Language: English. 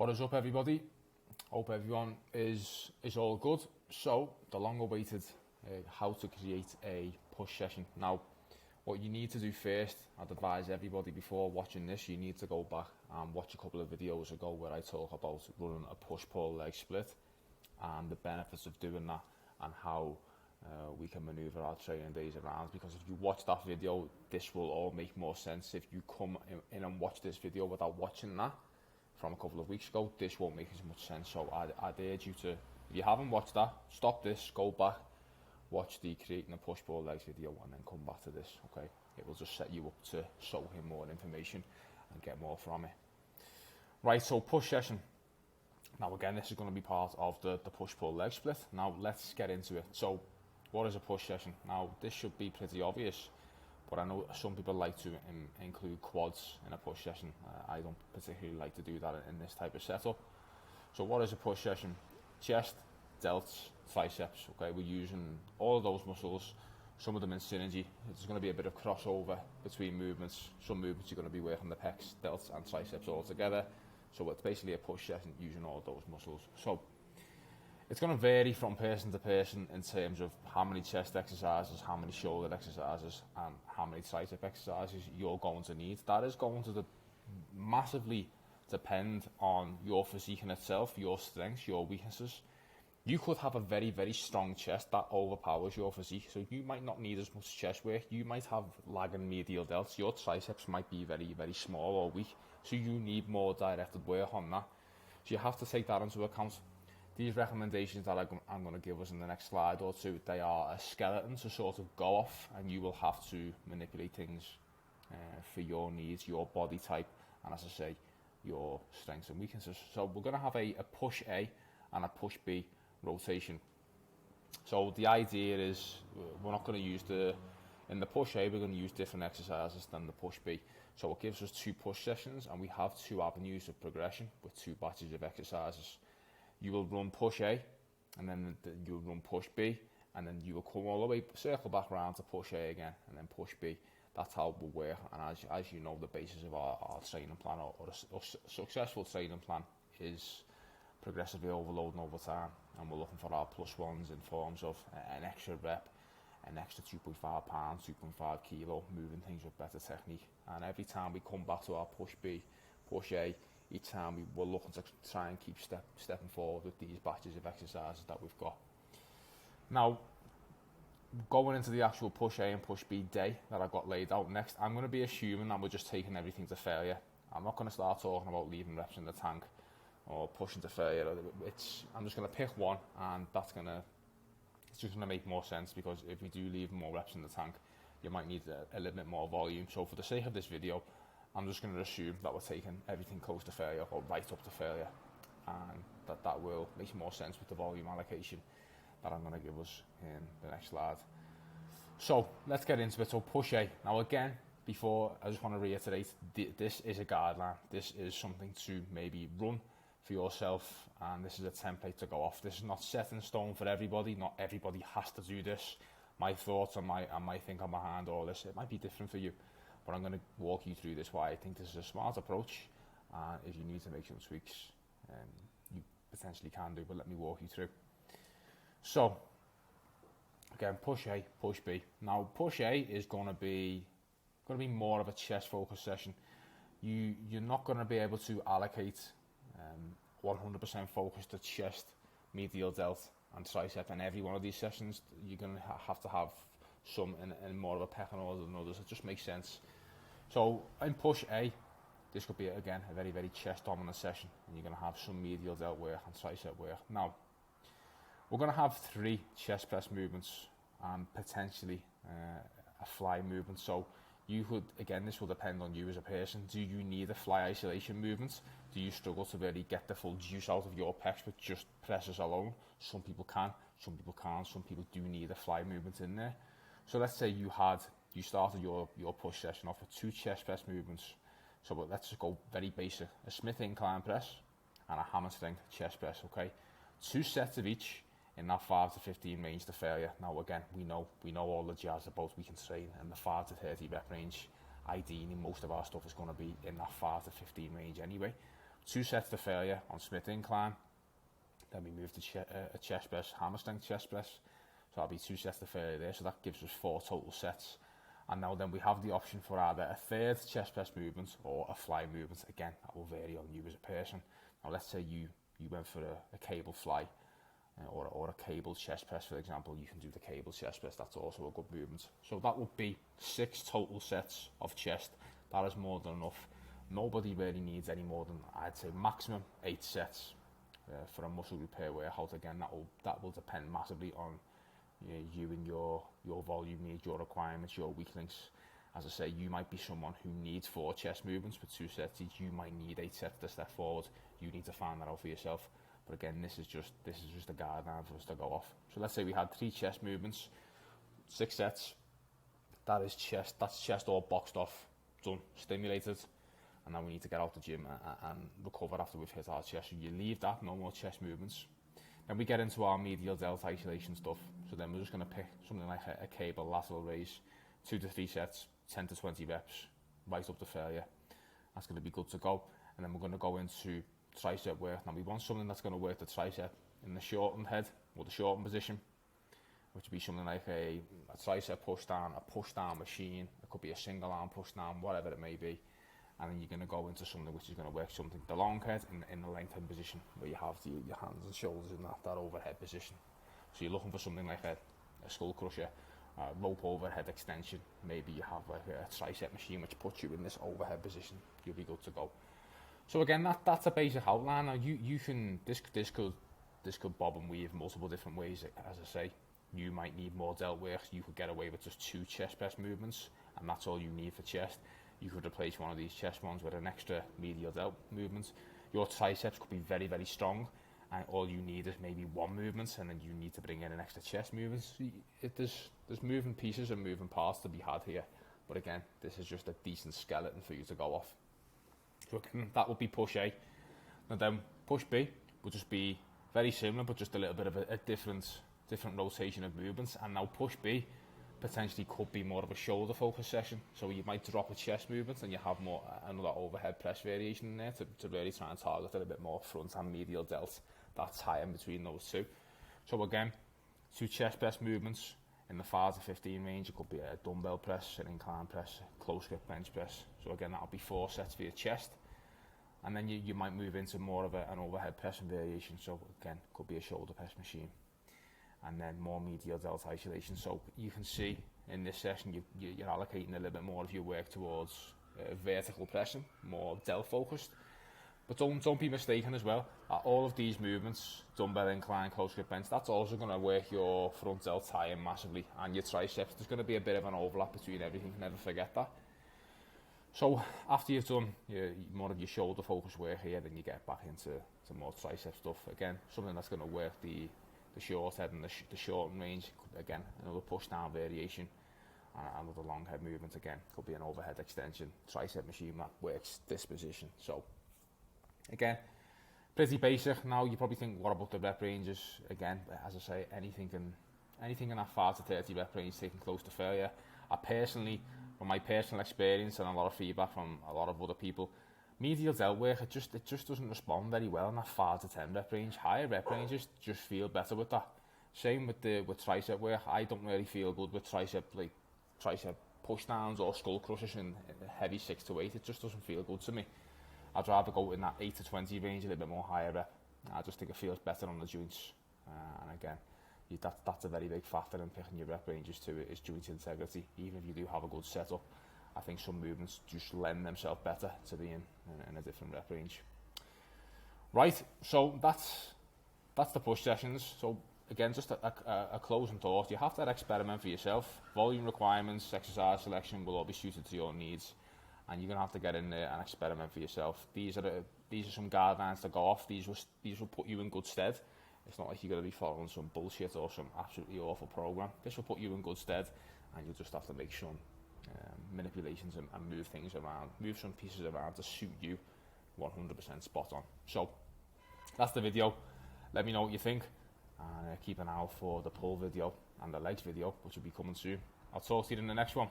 What is up, everybody? Hope everyone is all good. So, the long-awaited how to create a push session. Now, what you need to do first, I'd advise everybody before watching this, you need to go back and watch a couple of videos ago where I talk about running a push-pull leg split and the benefits of doing that and how we can maneuver our training days around. Because if you watch that video, this will all make more sense. If you come in and watch this video without watching that from a couple of weeks ago, this won't make as much sense. So I'd urge you to, if you haven't watched that, stop this, go back, watch the creating a push-pull legs video and then come back to this, okay? It will just set you up to show him more information and get more from it. Right, so push session. Now again, this is going to be part of the push-pull leg split. Now let's get into it. So what is a push session? Now this should be pretty obvious, but I know some people like to include quads in a push session. I don't particularly like to do that in this type of setup. So what is a push session? Chest, delts, triceps, okay? We're using all of those muscles, some of them in synergy. There's going to be a bit of crossover between movements. Some movements you're going to be working the pecs, delts and triceps all together. So it's basically a push session using all of those muscles. So it's going to vary from person to person in terms of how many chest exercises, how many shoulder exercises, and how many tricep exercises you're going to need. That is going to massively depend on your physique in itself, your strengths, your weaknesses. You could have a very, very strong chest that overpowers your physique, so you might not need as much chest work. You might have lagging medial delts. Your triceps might be very, very small or weak, so you need more directed work on that. So you have to take that into account. These recommendations that I'm going to give us in the next slide or two, they are a skeleton to sort of go off, and you will have to manipulate things for your needs, your body type, and as I say, your strengths and weaknesses. So we're going to have a push A and a push B rotation. So the idea is we're not going to use in the push A, we're going to use different exercises than the push B. So it gives us two push sessions, and we have two avenues of progression with two batches of exercises. You will run push A, and then you'll run push B, and then you will come all the way, circle back around to push A again, and then push B. That's how we'll work. And as you know, the basis of our training plan or a successful training plan is progressively overloading over time, and we're looking for our plus ones in forms of an extra rep, an extra 2.5 pounds, 2.5 kilo, moving things with better technique. And every time we come back to our push B, push A, each time we're looking to try and keep stepping forward with these batches of exercises that we've got. Now, going into the actual push A and push B day that I've got laid out next, I'm going to be assuming that we're just taking everything to failure. I'm not going to start talking about leaving reps in the tank or pushing to failure. I'm just going to pick one, and it's just going to make more sense, because if we do leave more reps in the tank, you might need a little bit more volume. So for the sake of this video, I'm just going to assume that we're taking everything close to failure or right up to failure, and that will make more sense with the volume allocation that I'm going to give us in the next slide. So let's get into it. So push A. Now again, before, I just want to reiterate, this is a guideline. This is something to maybe run for yourself, and this is a template to go off. This is not set in stone for everybody. Not everybody has to do this. My thoughts and my thinking behind all this, it might be different for you, but I'm going to walk you through this, why I think this is a smart approach, and if you need to make some tweaks, you potentially can do, but let me walk you through. So again, push A, push B. Now push A is going to be more of a chest focused session. You're not going to be able to allocate 100% focus to chest, medial delt and tricep in every one of these sessions. You're going to have to have some in more of a pecking order than others. It just makes sense. So in push A, this could be again a very, very chest dominant session, and you're going to have some medial delt work and tricep work. Now we're going to have 3 chest press movements and potentially a fly movement. So you could, again, this will depend on you as a person. Do you need a fly isolation movement? Do you struggle to really get the full juice out of your pecs with just presses alone? Some people can, some people can't. Some people do need a fly movement in there. So let's say you started your push session off with 2 chest press movements. So let's just go very basic: a Smith incline press and a hamstring chest press. Okay, 2 sets of each in that 5 to 15 range to failure. Now again, we know all the jazz about we can train in the 5 to 30 rep range. Ideally, most of our stuff is going to be in that 5 to 15 range anyway. 2 sets to failure on Smith incline. Then we move to a chest press, hammer strength chest press. So that'll be 2 sets to failure there. So that gives us 4 total sets. And now then we have the option for either a third chest press movement or a fly movement. Again, that will vary on you as a person. Now let's say you went for a cable fly or a cable chest press, for example. You can do the cable chest press. That's also a good movement. So that would be 6 total sets of chest. That is more than enough. Nobody really needs any more than, I'd say, maximum 8 sets for a muscle repair workout. Again, that will depend massively on you and your volume needs, your requirements, your weak links. As I say, you might be someone who needs 4 chest movements with 2 sets each. You might need 8 sets to step forward. You need to find that out for yourself. But again, this is just a guideline for us to go off. So let's say we had 3 chest movements, 6 sets. That's chest all boxed off, done, stimulated. And now we need to get out the gym and recover after we've hit our chest. So you leave that, no more chest movements. Then we get into our medial delt isolation stuff. So then we're just going to pick something like a cable lateral raise, 2 to 3 sets, 10 to 20 reps, right up to failure. That's going to be good to go. And then we're going to go into tricep work. Now we want something that's going to work the tricep in the shortened head or the shortened position, which would be something like a tricep push down, a push down machine. It could be a single arm push down, whatever it may be. And then you're going to go into something which is going to work something, the long head in the lengthened position, where you have your hands and shoulders in that overhead position. So you're looking for something like a skull crusher, rope overhead extension. Maybe you have like a tricep machine which puts you in this overhead position. You'll be good to go. So again, that's a basic outline. Now you can this could bob and weave multiple different ways. As I say, you might need more delt work. You could get away with just 2 chest press movements, and that's all you need for chest. You could replace one of these chest ones with an extra medial delt movement. Your triceps could be very, very strong, and all you need is maybe 1 movement, and then you need to bring in an extra chest movement. So there's moving pieces and moving parts to be had here. But again, this is just a decent skeleton for you to go off. So again, that would be push A. And then push B would just be very similar, but just a little bit of a different rotation of movements. And now push B potentially could be more of a shoulder focus session, so you might drop a chest movement and you have more another overhead press variation in there to really try and target it a bit more front and medial delt. That's high in between those two. So again, 2 chest press movements in the 5 to 15 range. It could be a dumbbell press, an incline press, close grip bench press. So again, that'll be 4 sets for your chest, and then you might move into more of an overhead pressing variation. So again, could be a shoulder press machine. And then more medial delt isolation. So you can see in this session you're allocating a little bit more of your work towards vertical pressing, more delt focused. But don't be mistaken as well. All of these movements, dumbbell incline, close grip bench, that's also going to work your front delt tie-in massively, and your triceps. There's going to be a bit of an overlap between everything. Never forget that. So after you've done more of your shoulder focused work here, then you get back into more tricep stuff. Again, something that's going to work the short head and the shortened range. Again, another push down variation, and another long head movement. Again, could be an overhead extension tricep machine that works this position. So again, pretty basic. Now you probably think, what about the rep ranges? Again, as I say, anything in that 5 to 30 rep range taken close to failure. I personally, from my personal experience and a lot of feedback from a lot of other people, medial delt work, it just doesn't respond very well in that 5 to 10 rep range. Higher rep ranges just feel better with that. Same with tricep work. I don't really feel good with tricep push downs or skull crushers in heavy 6 to 8. It just doesn't feel good to me. I'd rather go in that 8 to 20 range, a little bit more higher rep. I just think it feels better on the joints. And again, that's a very big factor in picking your rep ranges too, is joint integrity. Even if you do have a good setup, I think some movements just lend themselves better to being in a different rep range. Right, so that's the push sessions. So again, just a closing thought. You have to experiment for yourself. Volume requirements, exercise selection will all be suited to your needs, and you're gonna have to get in there and experiment for yourself. These are some guidelines to go off. These will put you in good stead. It's not like you're gonna be following some bullshit or some absolutely awful program. This will put you in good stead, and you'll just have to make some manipulations and move things around, move some pieces around to suit you 100% spot on. So that's the video. Let me know what you think, and keep an eye out for the pull video and the legs video, which will be coming soon. I'll talk to you in the next one.